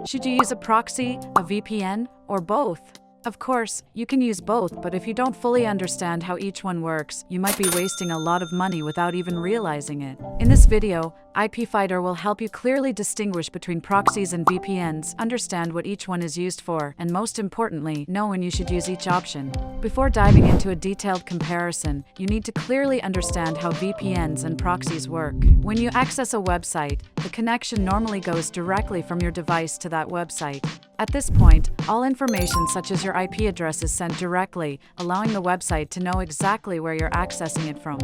Should you use a proxy, a VPN, or both? Of course, you can use both, but if you don't fully understand how each one works, you might be wasting a lot of money without even realizing it. In this video, IPFighter will help you clearly distinguish between proxies and VPNs, understand what each one is used for, and most importantly, know when you should use each option. Before diving into a detailed comparison, you need to clearly understand how VPNs and proxies work. When you access a website, the connection normally goes directly from your device to that website. At this point, all information such as your IP address is sent directly, allowing the website to know exactly where you're accessing it from.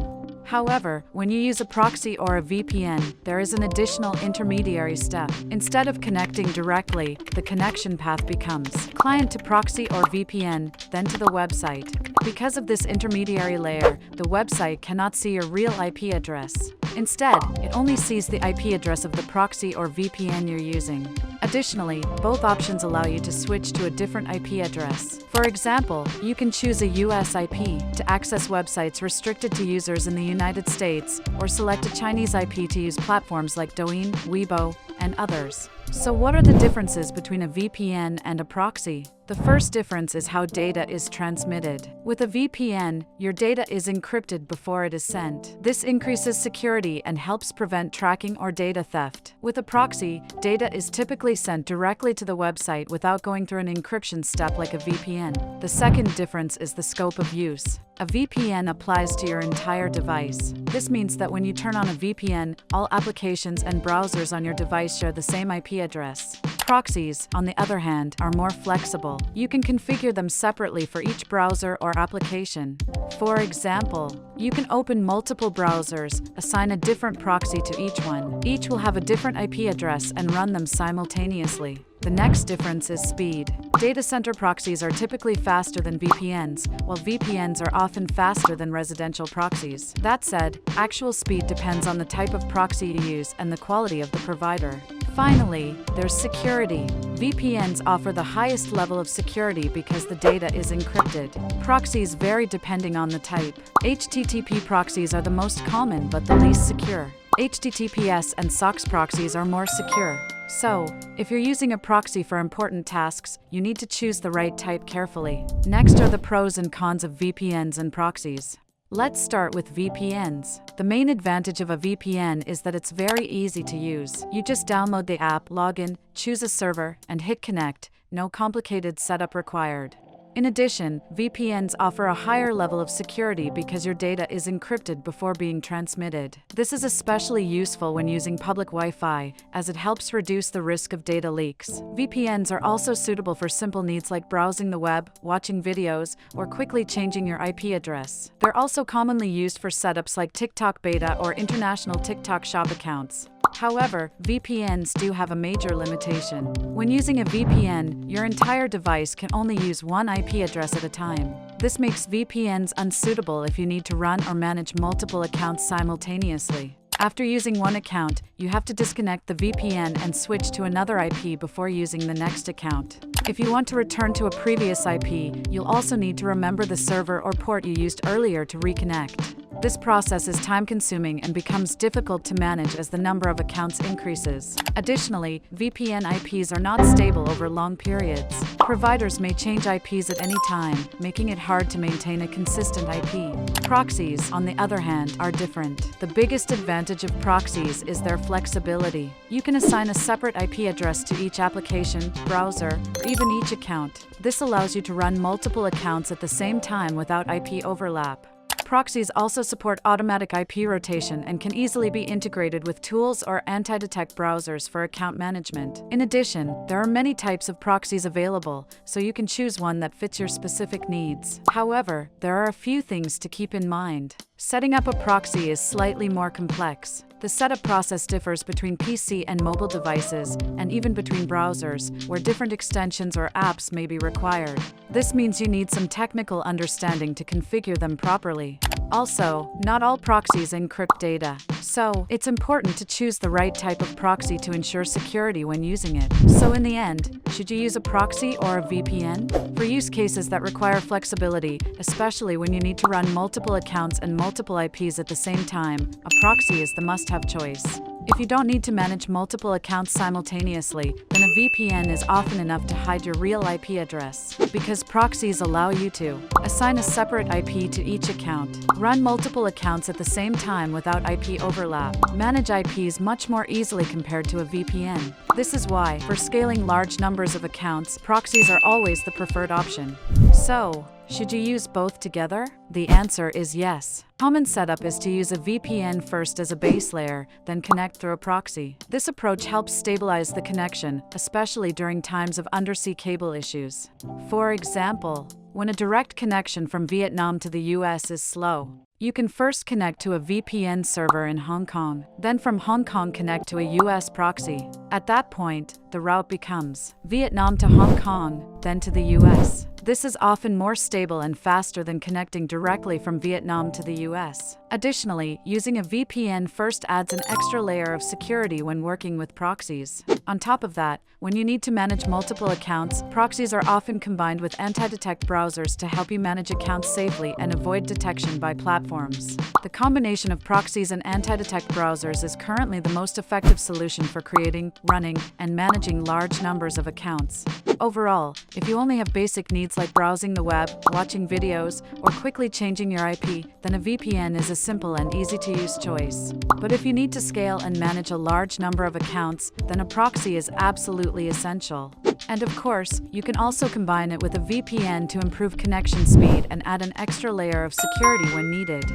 However, when you use a proxy or a VPN, there is an additional intermediary step. Instead of connecting directly, the connection path becomes client to proxy or VPN, then to the website. Because of this intermediary layer, the website cannot see your real IP address. Instead, it only sees the IP address of the proxy or VPN you're using. Additionally, both options allow you to switch to a different IP address. For example, you can choose a US IP to access websites restricted to users in the United States, or select a Chinese IP to use platforms like Douyin, Weibo, and others. So what are the differences between a VPN and a proxy? The first difference is how data is transmitted. With a VPN, your data is encrypted before it is sent. This increases security and helps prevent tracking or data theft. With a proxy, data is typically sent directly to the website without going through an encryption step like a VPN. The second difference is the scope of use. A VPN applies to your entire device. This means that when you turn on a VPN, all applications and browsers on your device share the same IP address. Proxies, on the other hand, are more flexible. You can configure them separately for each browser or application. For example, you can open multiple browsers, assign a different proxy to each one. Each will have a different IP address and run them simultaneously. The next difference is speed. Data center proxies are typically faster than VPNs, while VPNs are often faster than residential proxies. That said, actual speed depends on the type of proxy you use and the quality of the provider. Finally, there's security. VPNs offer the highest level of security because the data is encrypted. Proxies vary depending on the type. HTTP proxies are the most common but the least secure. HTTPS and SOCKS proxies are more secure. So, if you're using a proxy for important tasks, you need to choose the right type carefully. Next are the pros and cons of VPNs and proxies. Let's start with VPNs. The main advantage of a VPN is that it's very easy to use. You just download the app, log in, choose a server, and hit connect. No complicated setup required. In addition, VPNs offer a higher level of security because your data is encrypted before being transmitted. This is especially useful when using public Wi-Fi, as it helps reduce the risk of data leaks. VPNs are also suitable for simple needs like browsing the web, watching videos, or quickly changing your IP address. They're also commonly used for setups like TikTok beta or international TikTok shop accounts. However, VPNs do have a major limitation. When using a VPN, your entire device can only use one IP address at a time. This makes VPNs unsuitable if you need to run or manage multiple accounts simultaneously. After using one account, you have to disconnect the VPN and switch to another IP before using the next account. If you want to return to a previous IP, you'll also need to remember the server or port you used earlier to reconnect. This process is time-consuming and becomes difficult to manage as the number of accounts increases. Additionally, VPN IPs are not stable over long periods. Providers may change IPs at any time, making it hard to maintain a consistent IP. Proxies, on the other hand, are different. The biggest advantage of proxies is their flexibility. You can assign a separate IP address to each application, browser, or even each account. This allows you to run multiple accounts at the same time without IP overlap. Proxies also support automatic IP rotation and can easily be integrated with tools or anti-detect browsers for account management. In addition, there are many types of proxies available, so you can choose one that fits your specific needs. However, there are a few things to keep in mind. Setting up a proxy is slightly more complex. The setup process differs between PC and mobile devices, and even between browsers, where different extensions or apps may be required. This means you need some technical understanding to configure them properly. Also, not all proxies encrypt data, so it's important to choose the right type of proxy to ensure security when using it. So in the end, should you use a proxy or a VPN? For use cases that require flexibility, especially when you need to run multiple accounts and multiple IPs at the same time, a proxy is the must-have choice. If you don't need to manage multiple accounts simultaneously, then a VPN is often enough to hide your real IP address, because proxies allow you to assign a separate IP to each account, run multiple accounts at the same time without IP overlap, manage IPs much more easily compared to a VPN. This is why, for scaling large numbers of accounts, proxies are always the preferred option. So, should you use both together? The answer is yes. Common setup is to use a VPN first as a base layer, then connect through a proxy. This approach helps stabilize the connection, especially during times of undersea cable issues. For example, when a direct connection from Vietnam to the US is slow, you can first connect to a VPN server in Hong Kong, then from Hong Kong connect to a US proxy. At that point, the route becomes Vietnam to Hong Kong, then to the US. This is often more stable and faster than connecting directly from Vietnam to the US. Additionally, using a VPN first adds an extra layer of security when working with proxies. On top of that, when you need to manage multiple accounts, proxies are often combined with anti-detect browsers to help you manage accounts safely and avoid detection by platforms. The combination of proxies and anti-detect browsers is currently the most effective solution for creating, running, and managing large numbers of accounts. Overall, if you only have basic needs like browsing the web, watching videos, or quickly changing your IP, then a VPN is a simple and easy-to-use choice. But if you need to scale and manage a large number of accounts, then a proxy is absolutely essential. And of course, you can also combine it with a VPN to improve connection speed and add an extra layer of security when needed.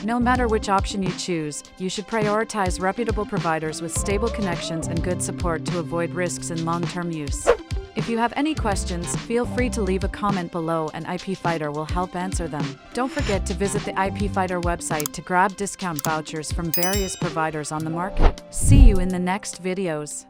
No matter which option you choose, you should prioritize reputable providers with stable connections and good support to avoid risks in long-term use. If you have any questions, feel free to leave a comment below and IPFighter will help answer them. Don't forget to visit the IPFighter website to grab discount vouchers from various providers on the market. See you in the next videos.